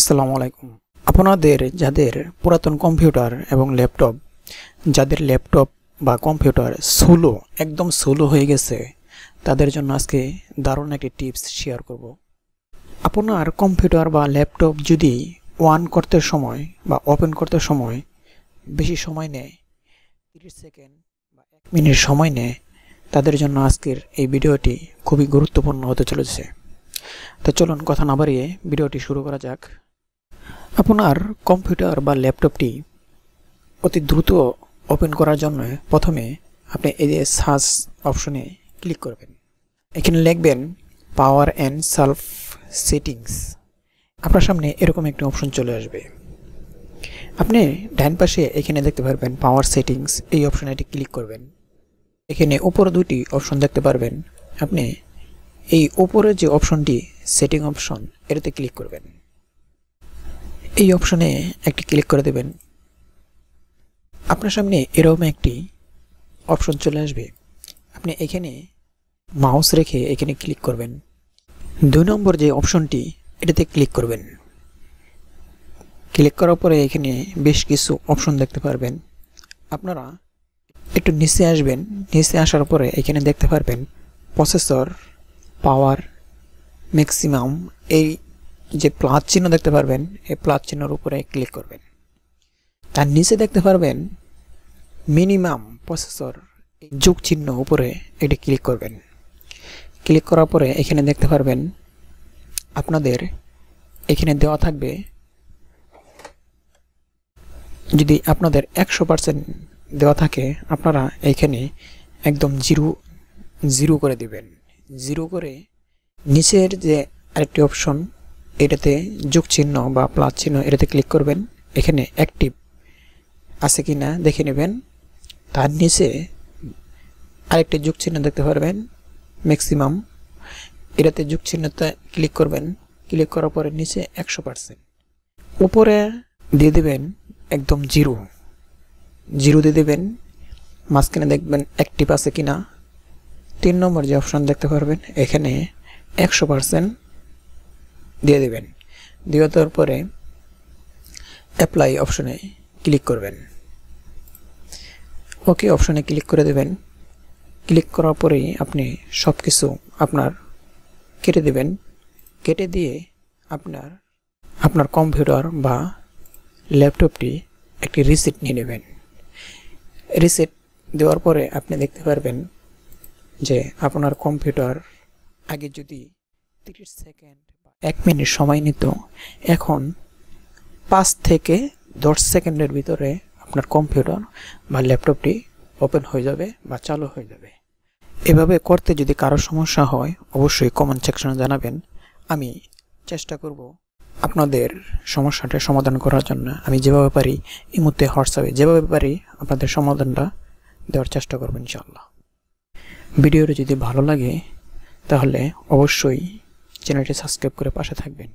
আসসালামু আলাইকুম। আপনাদের যাদের পুরাতন কম্পিউটার এবং ল্যাপটপ, যাদের ল্যাপটপ বা কম্পিউটার একদম স্লো হয়ে গেছে, তাদের জন্য আজকে দারুণ একটি টিপস শেয়ার করব। আপনার কম্পিউটার বা ল্যাপটপ যদি অন করতে সময় বা ওপেন করতে সময় বেশি সময় নেয়, 30 সেকেন্ড বা 1 মিনিট সময় নেয়, তাদের জন্য আজকের এই ভিডিওটি খুবই গুরুত্বপূর্ণ হতে চলেছে। তো চলুন কথা না বাড়িয়ে ভিডিওটি শুরু করা যাক। আপনার কম্পিউটার বা ল্যাপটপটি অতি দ্রুত ওপেন করার জন্য প্রথমে আপনি এই যে সার্চ অপশনে ক্লিক করবেন। এখানে লিখবেন পাওয়ার অ্যান্ড সেলফ সেটিংস। আপনার সামনে এরকম একটি অপশন চলে আসবে। আপনি ডান পাশে এখানে দেখতে পারবেন পাওয়ার সেটিংস, এই অপশনে এটি ক্লিক করবেন। এখানে উপরে দুটি অপশন দেখতে পারবেন। আপনি এই উপরে যে অপশনটি সেটিং অপশন, এটাতে ক্লিক করবেন। এই অপশনে একটি ক্লিক করে দেবেন। আপনার সামনে এরকম একটি অপশন চলে আসবে। আপনি এখানে মাউস রেখে এখানে ক্লিক করবেন। 2 নম্বর যে অপশনটি, এটাতে ক্লিক করবেন। ক্লিক করার পরে এখানে বেশ কিছু অপশন দেখতে পারবেন। আপনারা একটু নিচে আসবেন। নিচে আসার পরে এখানে দেখতে পারবেন প্রসেসর, পাওয়ার, ম্যাক্সিমাম, এই যে প্লাস চিহ্ন দেখতে পারবেন, এই প্লাস চিহ্নের উপরে ক্লিক করবেন। তার নিচে দেখতে পারবেন মিনিমাম প্রসেসর, এই যোগ চিহ্ন উপরে এটি ক্লিক করবেন। ক্লিক করার পরে এখানে দেখতে পারবেন আপনাদের এখানে দেওয়া থাকবে, যদি আপনাদের 100% দেওয়া থাকে, আপনারা এখানে একদম জিরো করে দিবেন। জিরো করে নিচের যে আরেকটি অপশন, এটাতে যোগ চিহ্ন বা প্লাস চিহ্ন, এটাতে ক্লিক করবেন। এখানে অ্যাক্টিভ আছে কিনা দেখে নেবেন। তার নিচে আরেকটি যোগ চিহ্ন দেখতে পারবেন ম্যাক্সিমাম, এটাতে যোগ চিহ্নতে ক্লিক করবেন। ক্লিক করার পরে নিচে 100%, উপরে দিয়ে দেবেন একদম জিরো দিয়ে দেবেন। মাঝখানে দেখবেন অ্যাক্টিভ আছে কিনা। 3 নম্বর যে অপশন দেখতে পারবেন, এখানে 100% দিয়ে দেবেন। দিয়ে দেওয়ার পরে অ্যাপ্লাই অপশনে ক্লিক করবেন। ওকে অপশনে ক্লিক করে দেবেন। ক্লিক করার পরেই আপনি সব কিছু আপনার কেটে দেবেন। কেটে দিয়ে আপনার কম্পিউটার বা ল্যাপটপটি একটি রিসেট নিয়ে নেবেন। রিসেট দেওয়ার পরে আপনি দেখতে পারবেন যে আপনার কম্পিউটার আগে যদি 30 সেকেন্ড বা 1 মিনিট সময় নিত, এখন 5 থেকে 10 সেকেন্ডের ভিতরে আপনার কম্পিউটার বা ল্যাপটপটি ওপেন হয়ে যাবে বা চালু হয়ে যাবে। এভাবে করতে যদি কারো সমস্যা হয়, অবশ্যই কমেন্ট সেকশনে জানাবেন। আমি চেষ্টা করব আপনাদের সমস্যাটা সমাধান করার জন্য। আমি যেভাবে পারি, এই মুহূর্তে হোয়াটসঅ্যাপে যেভাবে পারি আপনাদের সমাধানটা দেওয়ার চেষ্টা করব ইনশাআল্লাহ। ভিডিওটি যদি ভালো লাগে তাহলে অবশ্যই চ্যানেলটি সাবস্ক্রাইব করে পাশে থাকবেন।